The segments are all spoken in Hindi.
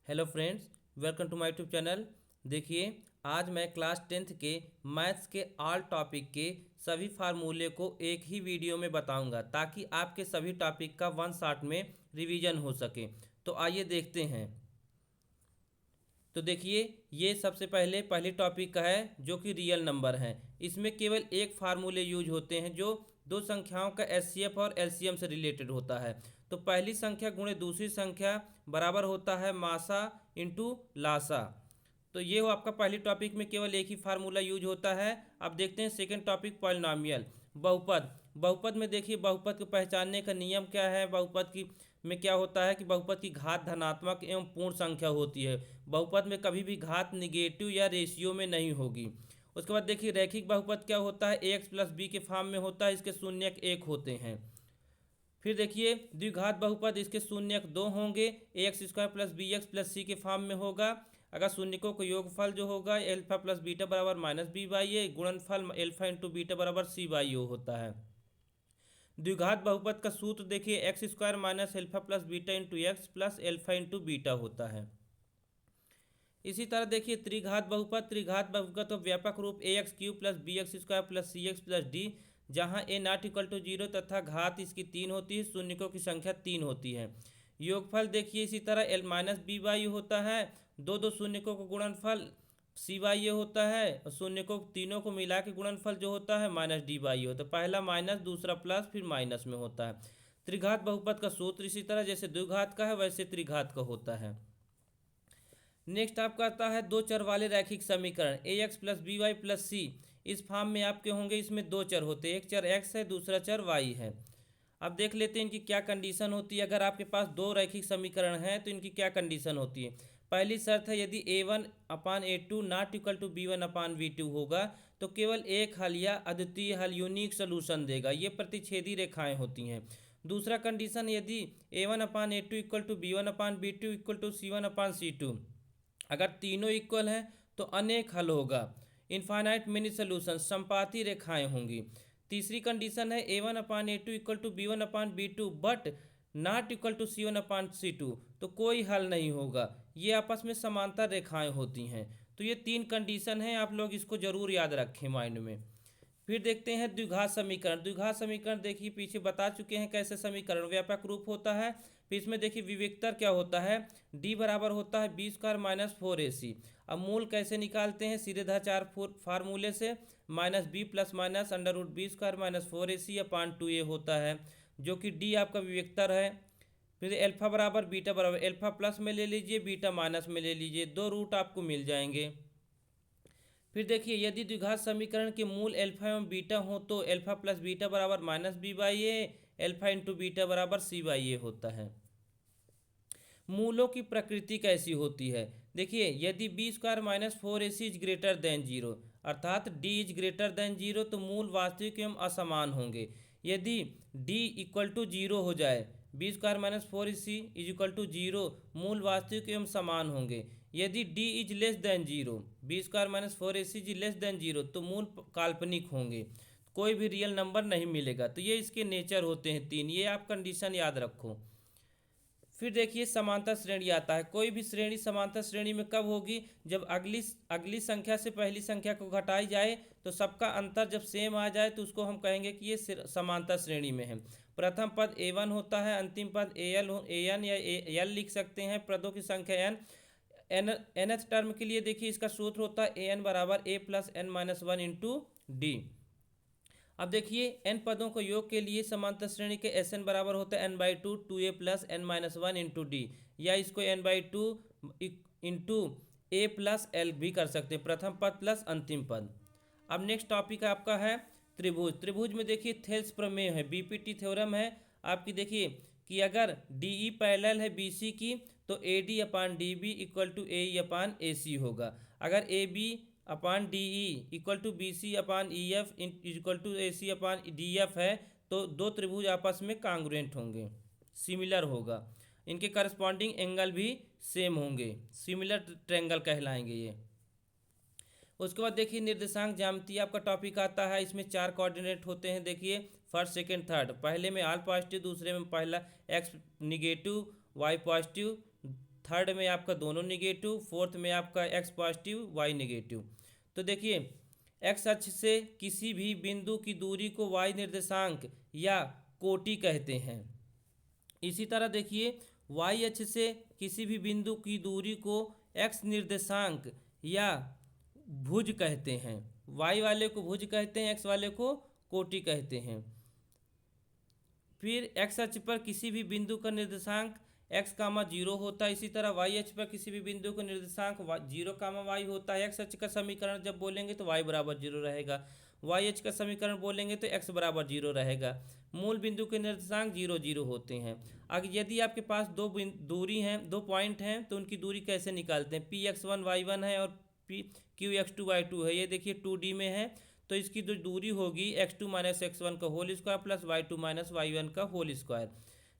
Hello friends, welcome to my YouTube channel. देखिए, आज मैं क्लास 10th के मैथ्स के ऑल टॉपिक के सभी फार्मूले को एक ही वीडियो में बताऊंगा ताकि आपके सभी टॉपिक का वन शॉट में रिवीजन हो सके। तो आइए देखते हैं। तो देखिए, ये सबसे पहले टॉपिक का है जो कि रियल नंबर है। इसमें केवल एक फार्मूले यूज होते हैं जो दो संख्याओं का एचसीएफ और एलसीएम से रिलेटेड होता है। तो पहली संख्या गुणे दूसरी संख्या बराबर होता है मासा इंटू लासा। तो ये हो आपका पहली टॉपिक में केवल एक ही फार्मूला यूज होता है। अब देखते हैं सेकंड टॉपिक पॉलिनॉमियल बहुपद। बहुपद में देखिए, बहुपद को पहचानने का नियम क्या है। बहुपद की में क्या होता है कि बहुपद की घात धनात्मक एवं पूर्ण संख्या होती है। बहुपद में कभी भी घात निगेटिव या रेशियो में नहीं होगी। उसके बाद देखिए, रैखिक बहुपद क्या होता है, ए एक्स प्लस बी के फॉर्म में होता है, इसके शून्यक एक होते हैं। फिर देखिए, द्विघात बहुपद, इसके शून्यक दो होंगे, A X square plus B X plus C के फॉर्म में होगा। अगर शून्यकों का योगफल जो होगा एल्फा प्लस बीटा बराबर माइनस बी बाई ए, गुणनफल एल्फा इंटू बीटा बराबर सी बाई ओ होता है। द्विघात बहुपद का सूत्र देखिए, x square minus alpha plus beta into x plus alpha into beta होता है। इसी तरह देखिए, त्रिघात बहुपद का तो व्यापक रूप A X cube plus B X square plus C X plus D, जहाँ A not equal to zero तथा घात इसकी तीन होती है, शून्यकों की संख्या तीन होती है। योगफल देखिए, इसी तरह एल माइनस बी बाई होता है, दो दो शून्यकों का गुणनफल सी बाई ए होता है, और शून्यकों तीनों को मिला के गुणनफल जो होता है माइनस डी बाई होता है। पहला माइनस, दूसरा प्लस, फिर माइनस में होता है। त्रिघात बहुपद का सूत्र इसी तरह जैसे द्विघात का है वैसे त्रिघात का होता है। नेक्स्ट आपका आता है दो चर वाले रैखिक समीकरण, A X plus B Y plus C. इस फॉर्म में आपके होंगे, इसमें दो चर होते हैं, एक चर एक्स है, दूसरा चर वाई है। अब देख लेते हैं इनकी क्या कंडीशन होती है। अगर आपके पास दो रैखिक समीकरण हैं तो इनकी क्या कंडीशन होती है। पहली शर्त है, यदि A one upon A two not equal to B one upon B two होगा तो केवल एक हल या अद्वितीय हल यूनिक सोल्यूशन देगा। ये प्रतिच्छेदी रेखाएं होती हैं। दूसरा कंडीशन, यदि A one upon A two equal to B one upon B two equal to C one upon C two, अगर तीनों इक्वल हैं तो अनेक हल होगा, इनफाइनाइट मिनी सोल्यूशन, संपाती रेखाएं होंगी। तीसरी कंडीशन है, A one upon A two equal to B one upon B two but not equal to C one upon C two, तो कोई हल नहीं होगा। ये आपस में समांतर रेखाएं होती हैं। तो ये तीन कंडीशन हैं, आप लोग इसको जरूर याद रखें माइंड में। फिर देखते हैं द्विघात समीकरण। द्विघात समीकरण देखिए, पीछे बता चुके हैं कैसे समीकरण व्यापक रूप होता है। फिर इसमें देखिए विविक्तर क्या होता है, डी बराबर होता है बी स्क्वायर माइनस फोर ए सी। अब मूल कैसे निकालते हैं, सीधेधाचार फार्मूले से, minus B plus minus under root B square minus four A C upon two A होता है, जो कि डी आपका विविक्तर है। फिर एल्फा बराबर बीटा बराबर, एल्फा प्लस में ले लीजिए, बीटा माइनस में ले लीजिए, दो रूट आपको मिल जाएंगे। फिर देखिए, यदि द्विघात समीकरण के मूल एल्फा एवं बीटा हो तो एल्फा प्लस बीटा बराबर minus b by a, alpha into beta बराबर सी बाई ए होता है। मूलों की प्रकृति कैसी होती है, देखिए, यदि B square minus four A C is greater than zero, अर्थात D is greater than zero, तो मूल वास्तविक एवं असमान होंगे। यदि डी इक्वल टू जीरो हो जाए, b square minus four A C is equal to zero, मूल वास्तविक एवं समान होंगे। यदि d is less than zero, b square minus four A C is less than zero, तो मूल काल्पनिक होंगे, कोई भी रियल नंबर नहीं मिलेगा। तो ये इसके नेचर होते हैं तीन, ये आप कंडीशन याद रखो। फिर देखिए, समांतर श्रेणी आता है। कोई भी श्रेणी समांतर श्रेणी में कब होगी, जब अगली अगली संख्या से पहली संख्या को घटाई जाए तो सबका अंतर जब सेम आ जाए तो उसको हम कहेंगे कि ये समांतर श्रेणी में है। प्रथम पद ए वन होता है, अंतिम पद ए एल ए एन या एल लिख सकते हैं, पदों की संख्या एन। एनथ टर्म के लिए देखिए, इसका सूत्र होता है ए एन बराबर A plus N minus one into D. अब देखिए, एन पदों को योग के लिए समांतर श्रेणी के एस एन बराबर होता है n by two two a plus N minus one into d, या इसको n by two into a plus l भी कर सकते हैं, प्रथम पद प्लस अंतिम पद। अब नेक्स्ट टॉपिक आपका है त्रिभुज। त्रिभुज में देखिए थेल्स प्रमेय है, बीपीटी थ्योरम है आपकी। देखिए कि अगर डी ई पैरेलल है बी सी की तो A D upon D B equal to A E upon A C होगा। अगर A B upon D E equal to B C upon E F equal to A C upon D F है तो दो त्रिभुज आपस में कांग्रुएंट होंगे, सिमिलर होगा, इनके करस्पॉन्डिंग एंगल भी सेम होंगे, सिमिलर ट्रेंगल कहलाएंगे ये। उसके बाद देखिए, निर्देशांक ज्यामिति आपका टॉपिक आता है। इसमें चार कोऑर्डिनेट होते हैं, देखिए फर्स्ट सेकंड थर्ड। पहले में आल पॉजिटिव, दूसरे में पहला x negative y positive, third में आपका दोनों निगेटिव, फोर्थ में आपका एक्स पॉजिटिव वाई निगेटिव। तो देखिए एक्स अक्ष से किसी भी बिंदु की दूरी को वाई निर्देशांक या कोटि कहते हैं। इसी तरह देखिए वाई अक्ष से किसी भी बिंदु की दूरी को एक्स निर्देशांक या भुज कहते हैं। वाई वाले को भुज कहते हैं, एक्स वाले को कोटि कहते हैं। फिर एक्स अक्ष पर किसी भी बिंदु का निर्देशांक एक्स कामा जीरो होता है। इसी तरह वाई अक्ष पर किसी भी बिंदु का निर्देशांक जीरो कामा वाई होता है। एक्स अक्ष का समीकरण जब बोलेंगे तो वाई बराबर जीरो रहेगा, वाई अक्ष का समीकरण बोलेंगे तो एक्स बराबर जीरो रहेगा। मूल बिंदु के निर्देशांक जीरो जीरो होते हैं। अगर यदि आपके पास दो दूरी हैं, दो पॉइंट हैं, तो उनकी दूरी कैसे निकालते हैं? P x one y one है और P Q x two y two है। ये देखिए 2D में है, तो इसकी जो दूरी होगी X two minus X one का whole square plus Y two minus Y one का होल स्क्वायर।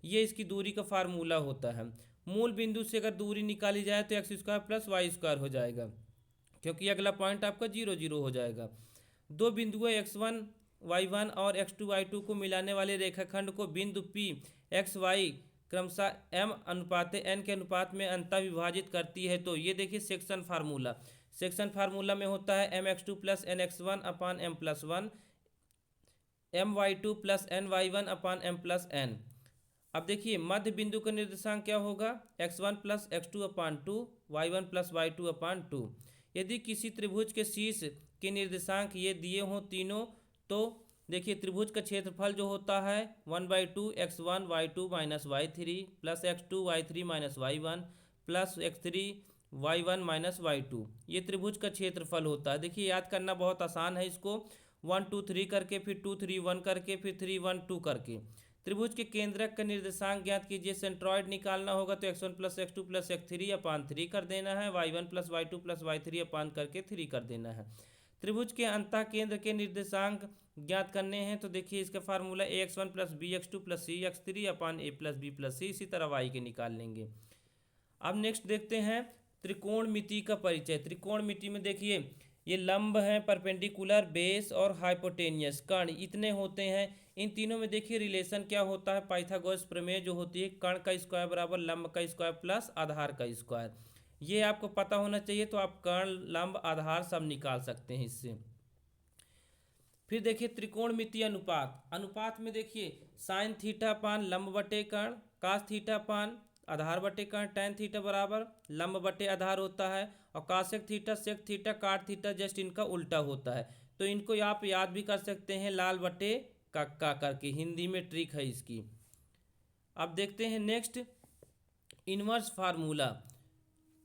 ये इसकी दूरी का फार्मूला होता है। मूल बिंदु से अगर दूरी निकाली जाए तो x square plus y square हो जाएगा, क्योंकि अगला पॉइंट आपका जीरो जीरो हो जाएगा। दो बिंदुओं एक्स वन वाई वन और एक्स टू वाई टू को मिलाने वाले रेखाखंड को बिंदु पी एक्स वाई क्रमशः एम अनुपात एन के अनुपात में अंतः विभाजित करती है। तो ये देखिए सेक्शन फार्मूला, सेक्शन फार्मूला में होता है m x two plus n x one upon m plus one, m y two plus n y one upon m plus n. अब देखिए मध्य बिंदु का निर्देशांक क्या होगा? X one plus x two upon two, y one plus Y two upon two. यदि किसी त्रिभुज के शीर्ष के निर्देशांक ये दिए हों तीनों, तो देखिए त्रिभुज का क्षेत्रफल जो होता है 1/2 x one y two minus y three plus x two y three minus Y one plus x three y one minus y two, ये त्रिभुज का क्षेत्रफल होता है। देखिए याद करना बहुत आसान है इसको, 1 2 3 करके फिर 2 3 1 करके फिर 3 1 2 करके। त्रिभुज के केंद्रक का निर्देशांक ज्ञात कीजिए। सेंट्रॉइड निकालना होगा तो x one plus x two plus x three upon three कर देना है, y one plus Y two plus y three upon करके थ्री कर देना है। त्रिभुज के अंतः केंद्र के निर्देशांक ज्ञात करने हैं, तो देखिए इसका formula A X one plus B X two plus C X three upon A plus B plus C, इसी तरह वाई के निकाल लेंगे। अब नेक्स्ट देखते हैं त्रिकोणमिति का परिचय। त्रिकोणमिति में देखिए ये लंब है, परपेंडिकुलर, बेस और हाइपोटेनियस कर्ण इतने होते हैं। इन तीनों में देखिए रिलेशन क्या होता है? पाइथागोरस प्रमेय जो होती है, कर्ण का स्क्वायर बराबर लंब का स्क्वायर प्लस आधार का स्क्वायर। ये आपको पता होना चाहिए, तो आप कर्ण लंब आधार सब निकाल सकते हैं इससे। फिर देखिए त्रिकोणमिति अनुपात। अनुपात में देखिए साइन थीटा पान लंब बटे कर्ण, कास थीटा पान आधार बटे कर्ण, टैन थीटा बराबर लंब बटे आधार होता है, और कासेक थीटा सेक थीटा काट थीटा जस्ट इनका उल्टा होता है। तो इनको आप याद भी कर सकते हैं लाल बटे कक्का करके, हिंदी में ट्रिक है इसकी। अब देखते हैं नेक्स्ट इनवर्स फार्मूला।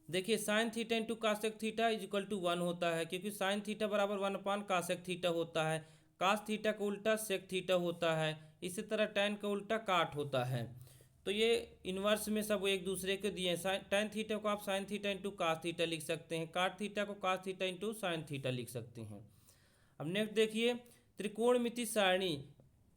देखिए sine theta into cosec theta is equal to 1 होता है, क्योंकि साइन थीटा बराबर 1 अपान कासेक थीटा होता है। कास थीटा का उल्टा सेक थीटा होता है, इसी तरह टैन का उल्टा काट होता है। तो ये इन्वर्स में सब एक दूसरे के दिए हैं। टैन थीटा को आप sin theta into cos theta लिख सकते हैं, काट थीटा को cos theta into sin theta लिख सकते हैं। अब नेक्स्ट देखिए त्रिकोणमिति सारणी।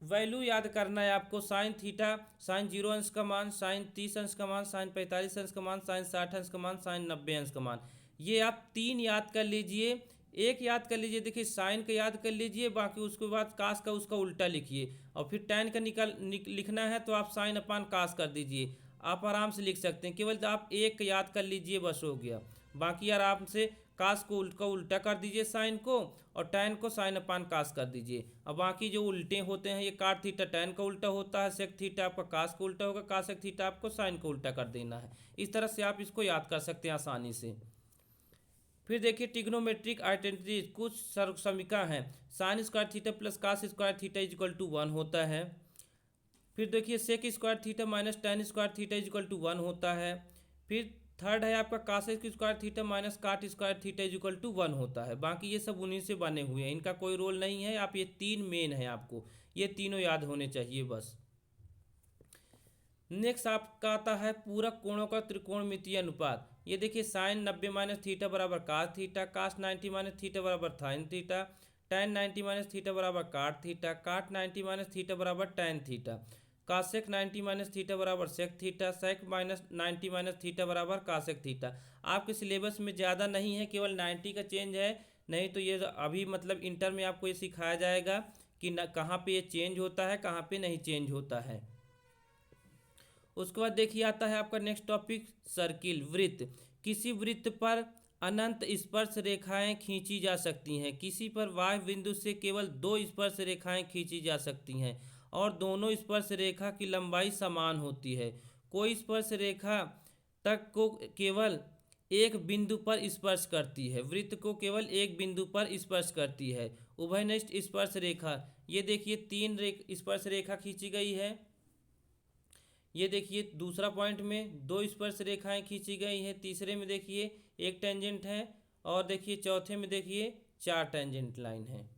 वैल्यू याद करना है आपको। साइन थीटा साइन 0 अंश का मान, साइन 30 अंश का मान, साइन 45 अंश का मान, साइन 60 अंश का मान, साइन 90 अंश का मान। ये आप 3 याद कर लीजिए, एक याद कर लीजिए। देखिए साइन का याद कर लीजिए, बाकी उसके बाद कास का उसका उल्टा लिखिए, और फिर टैन का लिखना है तो आप साइन अपान कास कर दीजिए। आप आराम से लिख सकते हैं, केवल आप एक याद कर लीजिए बस हो गया। बाकी आराम से कास को उल्टा कर दीजिए साइन को, और टैन को साइन अपान कास कर दीजिए। अब बाकी जो उल्टे होते हैं, ये काट थीटा टैन का उल्टा होता है, सेक थीटा आपका कास को उल्टा होगा, कासेक थीटा आपको साइन को उल्टा कर देना है। इस तरह से आप इसको याद कर सकते हैं आसानी से। फिर देखिए ट्रिग्नोमेट्रिक आइडेंटिटीज, कुछ समीकरण हैं। Sine square theta plus cos square theta is equal to 1 होता है। फिर देखिए sec square theta minus tan square theta is equal to 1 होता है। फिर थर्ड है आपका cosec square theta minus cot square theta is equal to 1 होता है। बाकी ये सब उन्हीं से बने हुए हैं, इनका कोई रोल नहीं है। आप ये 3 मेन है, आपको ये तीनों याद होने चाहिए बस। नेक्स्ट आपका आता है पूरक कोणों का त्रिकोणमितीय अनुपात। ये देखिए साइन 90 माइनस थीटा बराबर cos theta, cos 90 minus theta बराबर sin theta, tan 90 minus theta बराबर cot theta, cot 90 minus theta बराबर tan theta, cosec 90 minus theta बराबर sec theta, sec minus 90 minus theta बराबर कासेक थीटा। आपके सिलेबस में ज़्यादा नहीं है, केवल 90 का चेंज है। नहीं तो ये अभी मतलब इंटर में आपको ये सिखाया जाएगा कि कहाँ पे ये चेंज होता है, कहाँ पे नहीं चेंज होता है। उसके बाद देखिए आता है आपका नेक्स्ट टॉपिक सर्किल, वृत्त। किसी वृत्त पर अनंत स्पर्श रेखाएं खींची जा सकती हैं। किसी पर वाह्य बिंदु से केवल दो स्पर्श रेखाएं खींची जा सकती हैं और दोनों स्पर्श रेखा की लंबाई समान होती है। कोई स्पर्श रेखा तक को केवल एक बिंदु पर स्पर्श करती है। वृत्त को केवल एक बिंदु पर स्पर्श करती है। उभयनिष्ठ स्पर्श रेखा, ये देखिए तीन स्पर्श रेखा खींची गई है। ये देखिए दूसरा पॉइंट में दो स्पर्श रेखाएं खींची गई है। तीसरे में देखिए एक टेंजेंट है और देखिए चौथे में देखिए चार टेंजेंट लाइन है।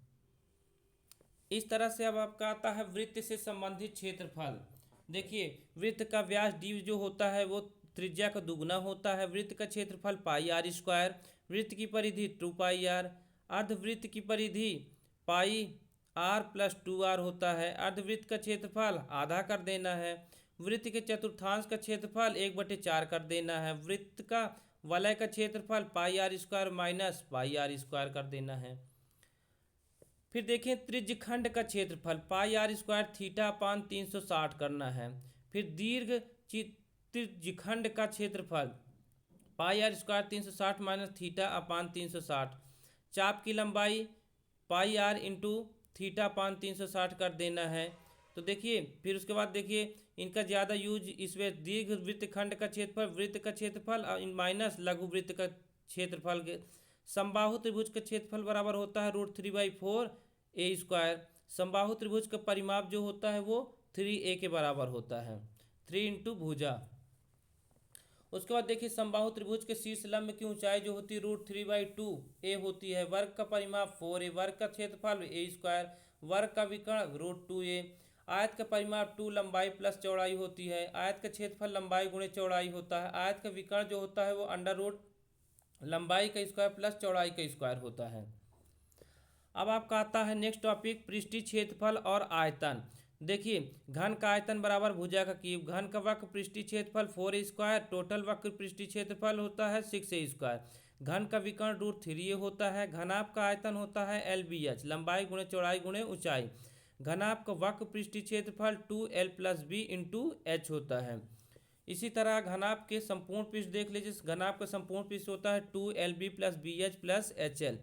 इस तरह से अब आपका आता है वृत्त से संबंधित क्षेत्रफल। देखिए वृत्त का व्यास डी जो होता है वो त्रिज्या का दुगुना होता है। वृत्त का क्षेत्रफल पाई आर स्क्वायर। वृत्त की परिधि 2 पाई आर। अर्धवृत्त की परिधि पाई आर प्लस 2 आर होता है। अर्धवृत्त का क्षेत्रफल आधा कर देना है। वृत्त के चतुर्थांश का क्षेत्रफल 1/4 कर देना है। वृत्त का वलय का क्षेत्रफल pi R square minus pi R square कर देना है। फिर देखें त्रिज्यखंड का क्षेत्रफल pi R square theta upon 360 करना है। फिर दीर्घ त्रिज्यखंड का क्षेत्रफल pi R square 360 minus theta upon 360। चाप की लंबाई pi R into theta upon 360 कर देना है। तो देखिए फिर उसके बाद देखिए इनका ज़्यादा यूज इसमें दीर्घ वृत्तखंड का क्षेत्रफल, वृत्त का क्षेत्रफल माइनस लघु वृत्त का क्षेत्रफल के समबाहु त्रिभुज का क्षेत्रफल बराबर होता है √3/4 ए स्क्वायर। समबाहु त्रिभुज का परिमाप जो होता है वो 3a के बराबर होता है, 3 इंटू भुजा। उसके बाद देखिए समबाहु त्रिभुज के शीर्ष लंब की ऊंचाई जो होती है √3/2a होती है। वर्ग का परिमाप 4a, वर्ग का क्षेत्रफल a स्क्वायर, वर्ग का विकर्ण √2a। आयत का परिमाप 2 लंबाई प्लस चौड़ाई होती है। आयत का क्षेत्रफल लंबाई गुणे चौड़ाई होता है। आयत का विकर्ण जो होता है वो अंडर रूट लंबाई का स्क्वायर प्लस चौड़ाई का स्क्वायर होता है। अब आपका आता है नेक्स्ट टॉपिक पृष्ठीय क्षेत्रफल और आयतन। देखिए घन का आयतन बराबर भुजा का क्यूब। घन का वक्र पृष्ठीय क्षेत्रफल 4a स्क्वायर, टोटल वक्र पृष्ठीय क्षेत्रफल होता है 6a स्क्वायर। घन का विकर्ण √3a होता है। घनाभ का आयतन होता है LBH, लंबाई गुणे चौड़ाई गुणे ऊंचाई। घनाभ का वक्र पृष्ठीय क्षेत्रफल 2l + b × h होता है। इसी तरह घनाभ के संपूर्ण पृष्ठ देख लीजिए। घनाभ का संपूर्ण पृष्ठ होता है 2lb + bh + hL।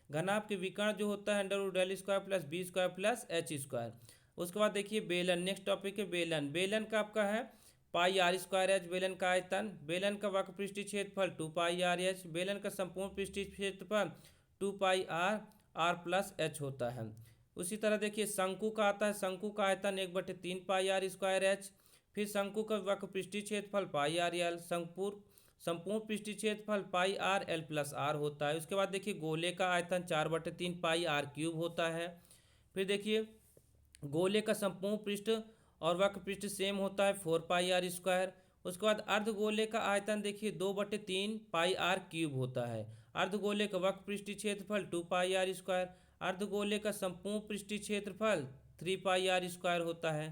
घनाभ के विकर्ण जो होता है √l² + b² + h स्क्वायर। उसके बाद देखिए बेलन, नेक्स्ट टॉपिक है बेलन। बेलन का आपका है पाई आर स्क्वायर एच बेलन का आयतन। बेलन का वक्र पृष्ठीय क्षेत्रफल 2 पाई आर एच। बेलन का संपूर्ण पृष्ठीय क्षेत्रफल 2 पाई आर आर प्लस एच होता है। उसी तरह देखिए शंकु का आता है। शंकु का आयतन 1/3 पाई आर स्क्वायर एच। फिर शंकु का वक्र पृष्ठीय क्षेत्रफल पाई आर एल। संपूर्ण पृष्ठीय क्षेत्रफल pi R L plus R होता है। उसके बाद देखिए गोले का आयतन 4/3 पाई आर क्यूब होता है। फिर देखिए गोले का संपूर्ण पृष्ठ और वक्र पृष्ठ सेम होता है 4 पाई आर स्क्वायर। उसके बाद अर्धगोले का आयतन देखिए 2/3 पाई आर क्यूब होता है। अर्धगोले का वक्र पृष्ठीय क्षेत्रफल 2 पाई आर स्क्वायर। अर्धगोले का संपूर्ण पृष्ठीय क्षेत्रफल 3 पाई आर स्क्वायर होता है।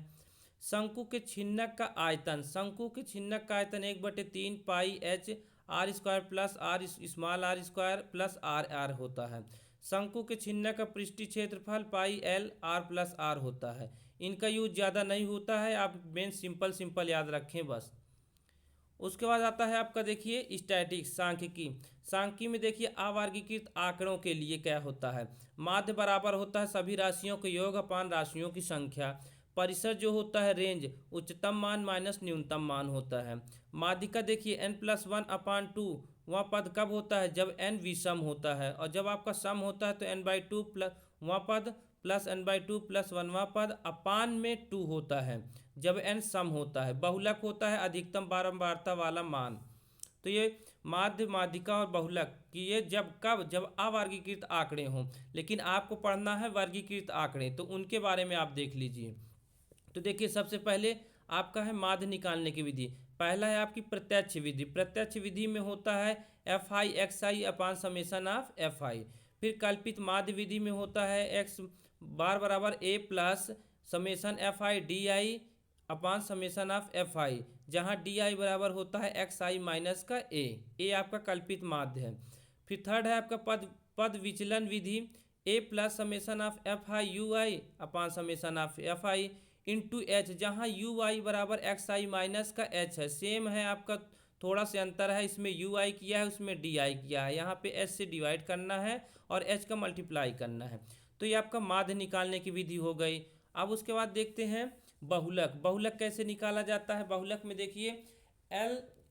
शंकु के छिन्नक का आयतन, शंकु के छिन्नक का आयतन 1/3 pi H R square plus R small R square plus R R होता है। शंकु के छिन्नक का पृष्ठीय क्षेत्रफल pi L R plus R होता है। इनका यूज ज़्यादा नहीं होता है, आप मेन सिंपल याद रखें बस। उसके बाद आता है आपका देखिए स्टैटिक्स, सांख्यिकी। सांख्यिकी में देखिए अवर्गीकृत आंकड़ों के लिए क्या होता है, माध्य बराबर होता है सभी राशियों के योग अपान राशियों की संख्या। परिसर जो होता है रेंज उच्चतम मान माइनस न्यूनतम मान होता है। माध्यिका देखिए n+1/2 वह पद कब होता है, जब n विषम होता है, और जब आपका सम होता है तो n/2 प्लस वह पद प्लस n/2 + 1वां पद अपान में 2 होता है जब n सम होता है। बहुलक होता है अधिकतम बारंबारता वाला मान। तो ये माध्य, माध्यिका और बहुलक कि ये जब अवर्गीकृत आंकड़े हों, लेकिन आपको पढ़ना है वर्गीकृत आंकड़े, तो उनके बारे में आप देख लीजिए। तो देखिए सबसे पहले आपका है माध्य निकालने की विधि। पहला है आपकी प्रत्यक्ष विधि। प्रत्यक्ष विधि में होता है fi xi upon summation of fi। फिर कल्पित माध्य विधि में होता है x बार बराबर a plus summation fi di upon summation of fi, जहाँ di बराबर होता है xi माइनस का a आपका कल्पित माध्य है। फिर थर्ड है आपका पद विचलन विधि, a plus summation of fi ui upon summation of fi into H, जहाँ यू आई बराबर एक्स आई माइनस का एच है, सेम है आपका, थोड़ा सा अंतर है, इसमें यू आई किया है उसमें डी आई किया है, यहाँ पे एच से डिवाइड करना है और एच का मल्टीप्लाई करना है। तो ये आपका माध्य निकालने की विधि हो गई। अब उसके बाद देखते हैं बहुलक। बहुलक कैसे निकाला जाता है? बहुलक में देखिए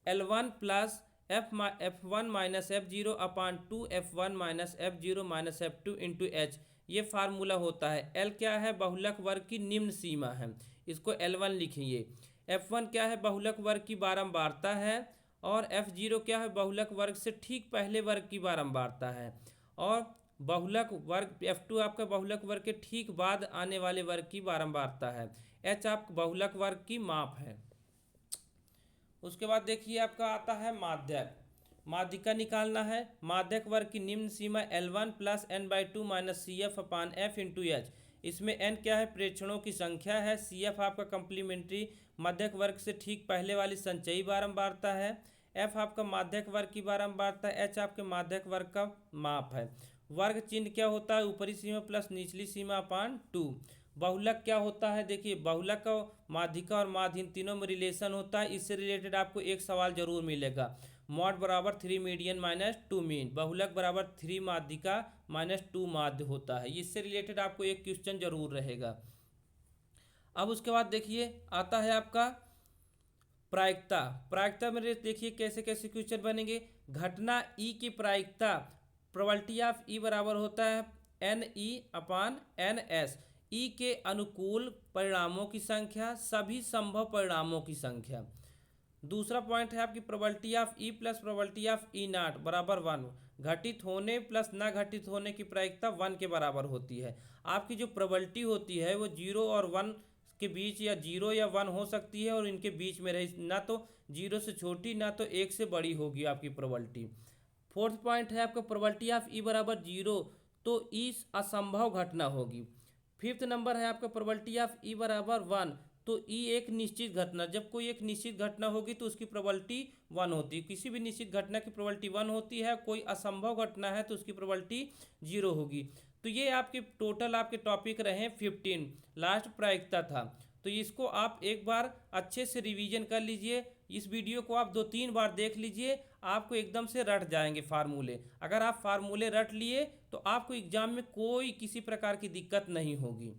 L one plus F one minus F zero upon two F one minus F zero minus F two into H, ये फार्मूला होता है। एल क्या है? बहुलक वर्ग की निम्न सीमा है, इसको एल वन लिखिए। एफ वन क्या है? बहुलक वर्ग की बारंबारता है। और एफ जीरो क्या है? बहुलक वर्ग से ठीक पहले वर्ग की बारंबारता है। और बहुलक वर्ग एफ टू आपका बहुलक वर्ग के ठीक बाद आने वाले वर्ग की बारंबारता है। एच आपका बहुलक वर्ग की माप है। उसके बाद देखिए आपका आता है माध्यक। माध्यिका निकालना है। माध्यक वर्ग की निम्न सीमा L one plus N by two minus C F upon F into H. इसमें एन क्या है? प्रेक्षणों की संख्या है। सी एफ आपका कंप्लीमेंट्री माध्यक वर्ग से ठीक पहले वाली संचयी बारंबारता है। एफ आपका माध्यक वर्ग की बारंबारता, एच आपके माध्यक वर्ग का माप है। वर्ग चिन्ह क्या होता है? ऊपरी सीमा प्लस निचली सीमा अपान टू। बहुलक क्या होता है? देखिए बहुलक का माध्यिका और माध्य इन तीनों में रिलेशन होता है। इससे रिलेटेड आपको एक सवाल जरूर मिलेगा। मॉड बराबर 3 मीडियन माइनस 2 मीन, बहुलक बराबर 3 माध्यिका माइनस 2 माध्य होता है। इससे रिलेटेड आपको एक क्वेश्चन जरूर रहेगा। अब उसके बाद देखिए आता है आपका प्रायिकता। प्रायिकता में देखिए कैसे कैसे क्वेश्चन बनेंगे। घटना ई की प्रायिकता, प्रोबेबिलिटी ऑफ ई बराबर होता है एन ई अपान एन एस। ई के अनुकूल परिणामों की संख्या, सभी संभव परिणामों की संख्या। दूसरा पॉइंट है आपकी probability of E plus probability of E not बराबर 1। घटित होने प्लस न घटित होने की प्रायिकता 1 के बराबर होती है। आपकी जो प्रोबेबिलिटी होती है वो 0 और 1 के बीच या 0 या 1 हो सकती है और इनके बीच में रही, ना तो 0 से छोटी ना तो 1 से बड़ी होगी आपकी प्रोबेबिलिटी। फोर्थ पॉइंट है आपका प्रोबेबिलिटी ऑफ ई बराबर 0, तो ई असंभव घटना होगी। फिफ्थ नंबर है आपका प्रोबेबिलिटी ऑफ ई बराबर 1, तो ई एक निश्चित घटना, जब कोई एक निश्चित घटना होगी तो उसकी प्रोबेबिलिटी 1 होती है। किसी भी निश्चित घटना की प्रोबेबिलिटी 1 होती है, कोई असंभव घटना है तो उसकी प्रोबेबिलिटी 0 होगी। तो ये आपके टोटल आपके टॉपिक रहे 15, लास्ट प्रायिकता था। तो इसको आप एक बार अच्छे से रिवीजन कर लीजिए। इस वीडियो को आप 2-3 बार देख लीजिए, आपको एकदम से रट जाएंगे फार्मूले। अगर आप फार्मूले रट लिए तो आपको एग्जाम में कोई किसी प्रकार की दिक्कत नहीं होगी।